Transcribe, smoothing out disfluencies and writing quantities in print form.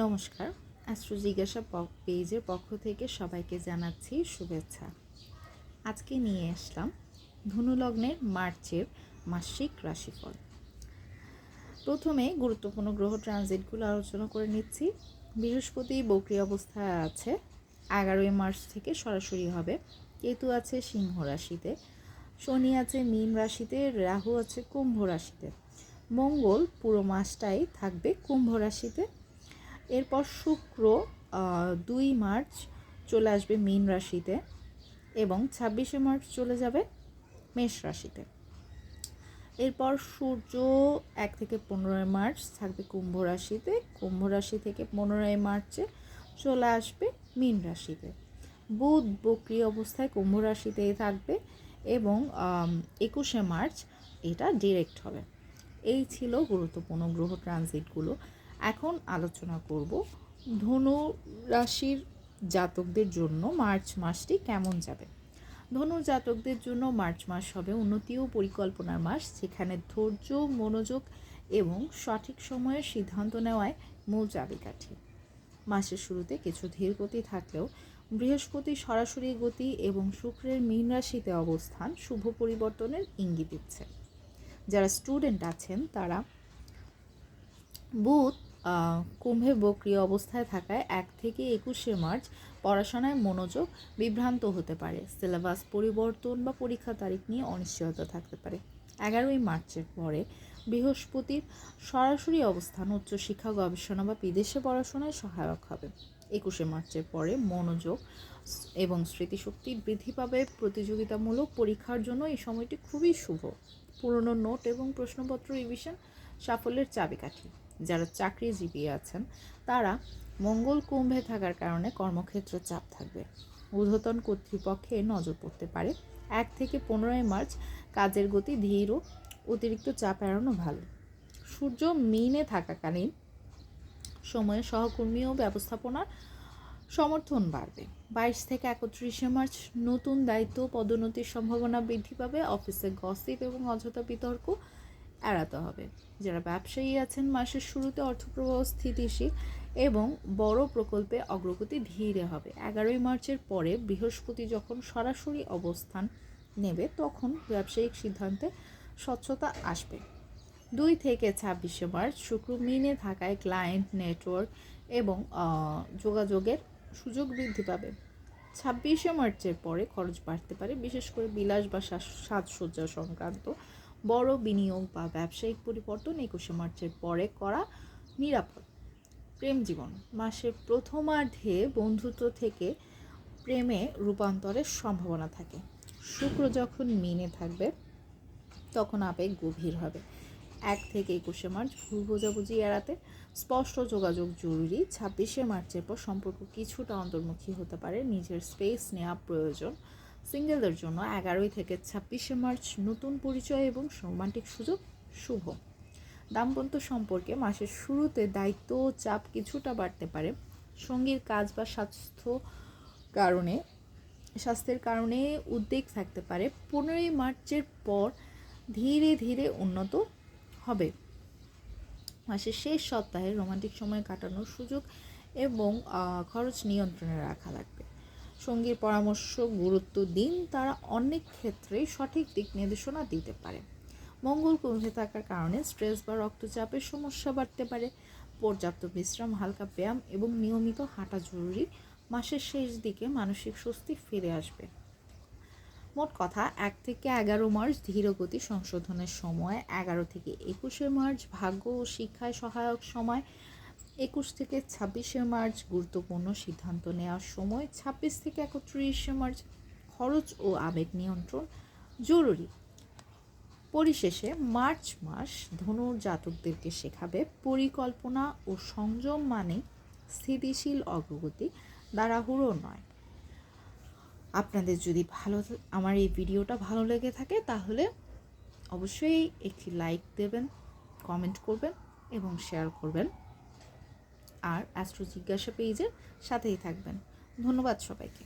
নমস্কার, অ্যাস্ট্রো জিজ্ঞাসা পেজের পক্ষ থেকে সবাইকে জানাচ্ছি শুভেচ্ছা। আজকে নিয়ে আসলাম ধনু লগ্নের মার্চের মাসিক রাশিফল। প্রথমে গুরুত্বপূর্ণ গ্রহ ট্রানজিটগুলো আলোচনা করে নিচ্ছি। বৃহস্পতি বক্রী অবস্থায় আছে, 11ই মার্চ থেকে সরাসরি হবে। কেতু আছে সিংহ রাশিতে, শনি আছে মীন রাশিতে, রাহু আছে কুম্ভ রাশিতে, মঙ্গল পুরো মাসটাই থাকবে কুম্ভ রাশিতে। এরপর শুক্র 2 মার্চ চলে আসবে মীন রাশিতে এবং 26শে মার্চ চলে যাবে মেষ রাশিতে। এরপর সূর্য 1 থেকে 15 মার্চ থাকবে কুম্ভ রাশিতে, কুম্ভ রাশি থেকে 15 মার্চে চলে আসবে মীন রাশিতে। বুধ বক্রী অবস্থায় কুম্ভ রাশিতেই থাকবে এবং 21শে মার্চ এটা ডিরেক্ট হবে। এই ছিল গুরুত্বপূর্ণ গ্রহ ট্রানজিটগুলো। এখন আলোচনা করব ধনু রাশির জাতকদের জন্য মার্চ মাসটি কেমন যাবে। ধনুর জাতকদের জন্য মার্চ মাস হবে উন্নতি ও পরিকল্পনার মাস, যেখানে ধৈর্য, মনোযোগ এবং সঠিক সময়ে সিদ্ধান্ত নেওয়ায় মূল চাবিকাঠি। মাসের শুরুতে কিছু ধীর গতি থাকলেও বৃহস্পতি সরাসরি গতি এবং শুক্রের মীন রাশিতে অবস্থান শুভ পরিবর্তনের ইঙ্গিত দিচ্ছে। যারা স্টুডেন্ট আছেন তারা বুধ কুম্ভে বক্রী অবস্থায় থাকায় 1 থেকে 21শে মার্চ পড়াশোনায় মনোযোগ বিভ্রান্ত হতে পারে। সিলেবাস পরিবর্তন বা পরীক্ষা তারিখ নিয়ে অনিশ্চয়তা থাকতে পারে। 11ই মার্চের পরে বৃহস্পতির সরাসরি অবস্থান উচ্চশিক্ষা, গবেষণা বা বিদেশে পড়াশোনায় সহায়ক হবে। 21শে মার্চের পরে মনোযোগ এবং স্মৃতিশক্তি বৃদ্ধি পাবে। প্রতিযোগিতামূলক পরীক্ষার জন্য এই সময়টি খুবই শুভ। পুরনো নোট এবং প্রশ্নপত্র রিভিশন সাফল্যের চাবিকাঠি। যারা চাকরিজীবী আছেন তারা মঙ্গল কুম্ভে থাকার কারণে কর্মক্ষেত্রে চাপ থাকবে। ঊর্ধ্বতন কর্তৃপক্ষে নজর পড়তে পারে। 1 থেকে 15 মার্চ কাজের গতি ধীর ও অতিরিক্ত চাপ এড়ানো ভালো। সূর্য মীনে থাকাকালীন সময়ে সহকর্মী ও ব্যবস্থাপনার সমর্থন বাড়বে। 22 থেকে 31শে মার্চ নতুন দায়িত্ব পদোন্নতির সম্ভাবনা বৃদ্ধি পাবে। অফিসে গসিপ এবং অযথা বিতর্ক এড়াতে হবে। যারা ব্যবসায়ী আছেন মাসের শুরুতে অর্থপ্রবাহ স্থিতিশীল এবং বড় প্রকল্পে অগ্রগতি ধীরে হবে। 11ই মার্চের পরে বৃহস্পতি যখন সরাসরি অবস্থান নেবে তখন ব্যবসায়িক সিদ্ধান্তে স্বচ্ছতা আসবে। 2 থেকে 26শে মার্চ শুক্র মীনে থাকায় ক্লায়েন্ট নেটওয়ার্ক এবং যোগাযোগের সুযোগ বৃদ্ধি পাবে। 26শে মার্চের পরে খরচ বাড়তে পারে, বিশেষ করে বিলাস বা সাজসজ্জা সংক্রান্ত বড় বিনিয়োগ বা ব্যবসায়িক পরিবর্তন 21শে মার্চের পরে করা নিরাপদ। প্রেম জীবন মাসের প্রথমার্ধে বন্ধুত্ব থেকে প্রেমে রূপান্তরের সম্ভাবনা থাকে। শুক্র যখন মীনে থাকবে তখন আবেগ গভীর হবে। 1 থেকে 21শে মার্চ ভুল বোঝাবুঝি এড়াতে স্পষ্ট যোগাযোগ জরুরি। 26শে মার্চের পর সম্পর্ক কিছুটা অন্তর্মুখী হতে পারে, নিজের স্পেস নেওয়া প্রয়োজন। সিঙ্গেলদের জন্য 11 থেকে 26শে মার্চ নতুন পরিচয় এবং রোমান্টিক সুযোগ শুভ। দাম্পত্য সম্পর্কে মাসের শুরুতে দায়িত্ব ও চাপ কিছুটা বাড়তে পারে। সঙ্গীর কাজ বা স্বাস্থ্যের কারণে উদ্বেগ থাকতে পারে। 15ই মার্চের পর ধীরে ধীরে উন্নত হবে। মাসের শেষ সপ্তাহে রোমান্টিক সময় কাটানোর সুযোগ এবং খরচ নিয়ন্ত্রণে রাখা লাগবে। সঙ্গীর পরামর্শ গুরুত্ব দিন, তারা অনেক ক্ষেত্রেই সঠিক দিক নির্দেশনা দিতে পারে। মঙ্গল কুম্ভে থাকার কারণে স্ট্রেস বা রক্তচাপের সমস্যা বাড়তে পারে। পর্যাপ্ত বিশ্রাম, হালকা ব্যায়াম এবং নিয়মিত হাঁটা জরুরি। মাসের শেষ দিকে মানসিক স্বস্তি ফিরে আসবে। মোট কথা 1 থেকে 11 মার্চ ধীরগতি সংশোধনের সময়, 11 থেকে 21শে মার্চ ভাগ্য ও শিক্ষায় সহায়ক সময়, 21 থেকে 26শে মার্চ গুরুত্বপূর্ণ সিদ্ধান্ত নেওয়ার সময়, 26 থেকে 31শে মার্চ খরচ ও আবেগ নিয়ন্ত্রণ জরুরি। পরিশেষে মার্চ মাস ধনুর জাতকদেরকে শেখাবে পরিকল্পনা ও সংযম, মানে স্থিতিশীল অগ্রগতি, তাড়াহুড়ো নয়। আপনাদের যদি আমার এই ভিডিওটা ভালো লেগে থাকে তাহলে অবশ্যই একটি লাইক দেবেন, কমেন্ট করবেন এবং শেয়ার করবেন। আর অ্যাস্ট্রো জিজ্ঞাসা পেজের সাথেই থাকবেন। ধন্যবাদ সবাইকে।